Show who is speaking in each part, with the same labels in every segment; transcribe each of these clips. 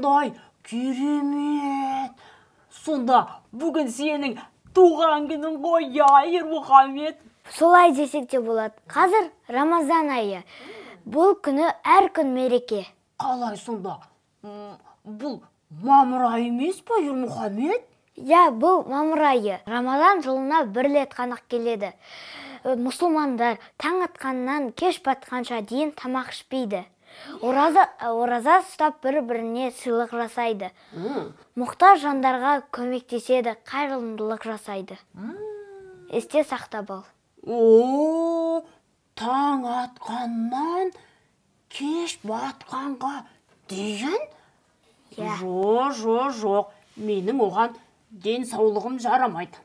Speaker 1: Қандай керемет! Сонда бүгін сенің туған күнің ғой, Ермұхамед.
Speaker 2: Солай десек те болады. Қазір Рамазан айы. Бұл күні әр күн мереке.
Speaker 1: Қалай сонда? Бұл мамыр айы емес па, Ермұхамед?
Speaker 2: Я, бұл мамыр айы. Рамазан жылына бір рет қана келеді. Мұсылмандар таң атқаннан кеш батқанша дейін тамақ ішпейді. Ораза ұстап бір-біріне сыйлық жасайды. Мұқтаж жандарға көмектеседі, қайырымдылық жасайды. Есте сақтап ал.
Speaker 1: О, таң атқаннан кеш батқанға дейін? Жоқ. Менің оған денсаулығым жарамайды.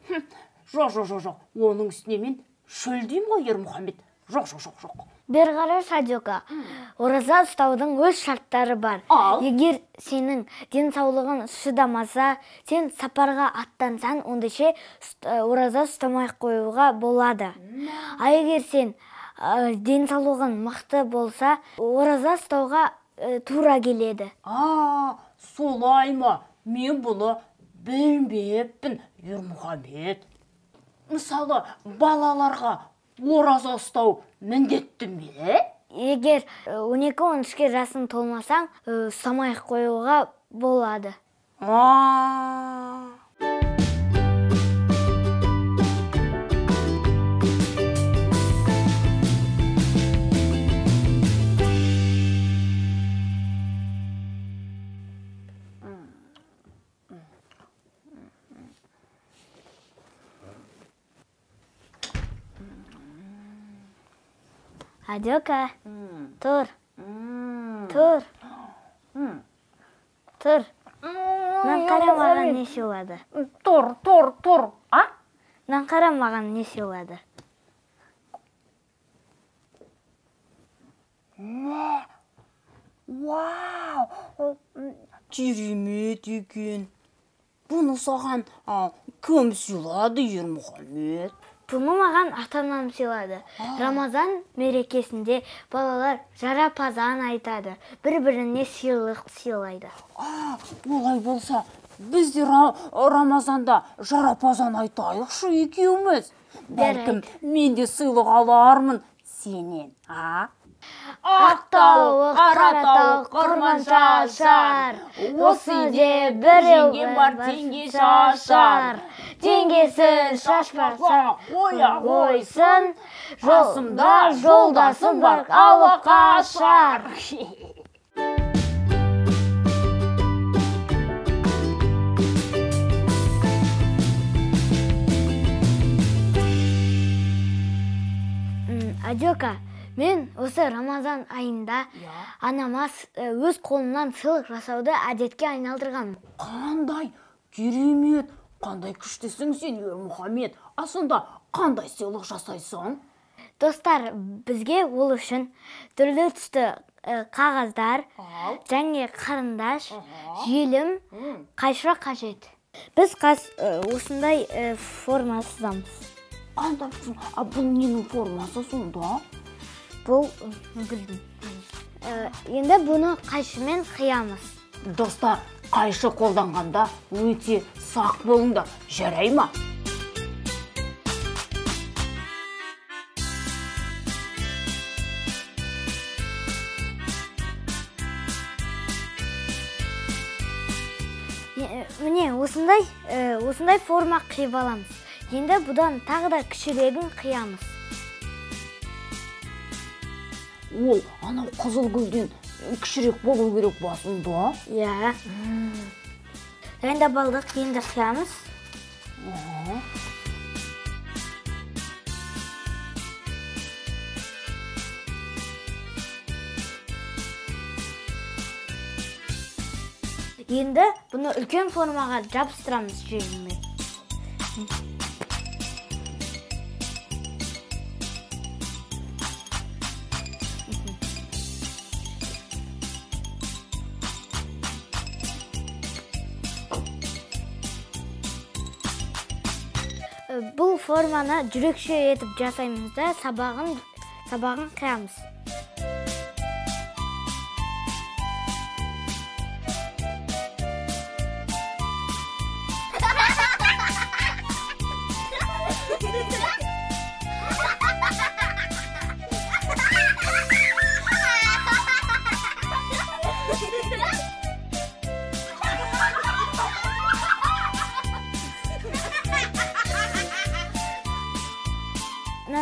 Speaker 1: Жоқ. Оның үстіне мен шөлдеймін ғой, Ермұхамед. Жоқ.
Speaker 2: Бері қарай, Садиока. Ораза ұстаудың өз шарттары бар. Егер сенің денсаулығын шыдамаса, сен сапарға аттансаң, ондайше ораза ұстамай қоюға болады. Егер сен денсаулығың мықты болса, ораза ұстауға тура келеді.
Speaker 1: Солай ма? Мен бұны білмеппін, Ермұхамед. Мысалы, балаларға ораза ұстау міндетті ме?
Speaker 2: Егер 12-13 жасың толмасаң, ұстамай қоюға болады. Адиока, тұр. Нан қара маған не сыйлады?
Speaker 1: Тұр.
Speaker 2: Нан қара маған не сыйлады?
Speaker 1: Вау! Керемет екен. Бұны саған кім сыйлады, Ермұхамед?
Speaker 2: Бұны маған ата-анам сыйлады. Рамазан мерекесінде балалар жарапазан айтады. Бір-біріне сыйлық сыйлайды.
Speaker 1: Олай болса, біз де Рамазанда жарапазан айтайықшы екеуміз. Бәлкім, мен де сыйлық алармын сенен,
Speaker 2: Ақ тауық, қара тауық, құрман шашар. Осы үйде біреу бар, теңге шашар. Теңгесін шашпаса, қойсын. Жасымда жолдасым бар, ауы қашар. Адиока, мен осы Рамазан айында анама өз қолымнан сыйлық жасауды әдетке айналдырғам.
Speaker 1: Қандай керемет, қандай күштісің сен, Ермұхамед. Сонда қандай сыйлық жасайсың?
Speaker 2: Достар, бізге ол үшін түрлі түсті қағаздар, және қарындаш, желім, қайшыра қажет. Біз осындай форма сызамыз.
Speaker 1: Бұл ненің формасы сонда?
Speaker 2: Бұл білдім. Енді бұны қайшымен қиямыз.
Speaker 1: Достар, қайшы қолданғанда өте сақ болыңдар, жарай ма?
Speaker 2: Міне, осындай форма қиып аламыз. Енді бұдан тағы да кішірегін қиямыз.
Speaker 1: Ол, анау қызыл гүлден кішірек болу керек басында?
Speaker 2: Иә. Енді балдық, енді қиямыз. Енді бұны үлкен формаға жабыстырамыз желіммен. Бұл форманы жүрекше етіп жасаймыз да сабағын қиямыз.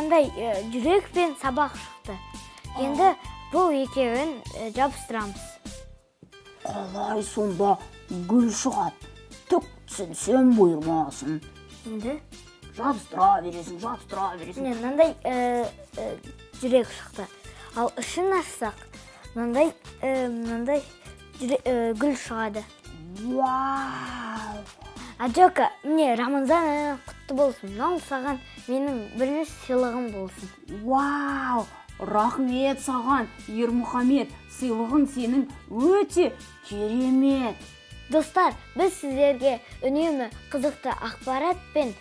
Speaker 2: мындай жүрек пен сабақ шықты. Енді бұл екеуін жабыстырамыз.
Speaker 1: Қалай сонда гүл шығады? Түк түсінсем бұйырмасын.
Speaker 2: Енді
Speaker 1: Жабыстыра бересің.
Speaker 2: мынандай жүрек шықты. Ал ішін ашсақ, мынандай гүл шығады.
Speaker 1: Вау!
Speaker 2: Аджока, міне Рамазан құтты болсын. Мынау саған менің бірінші сыйлығым болсын.
Speaker 1: Вау! Рахмет саған, Ермұхамед. Сыйлығың сенің өте керемет.
Speaker 2: Достар, біз сіздерге үнемі қызықты ақпарат пен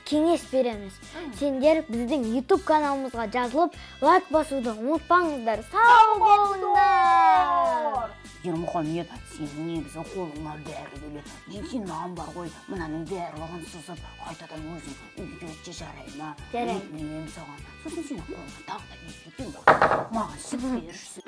Speaker 2: кеңес береміз. Сендер біздің YouTube каналымызға жазылып, лайк басуды ұмытпаңыздар. Сау болыңдар!
Speaker 1: Ермұхамед, сенің негізі қолыңнан бәрі келеді. Жеке нам бар ғой, мынаның барлығын сызып, қайтадан өзің үйретші жарай ма?
Speaker 2: Жарайды.
Speaker 1: Мен саған. Сосын сенің қолыңнан тағы да не істейтін бар. Маған сіп берші.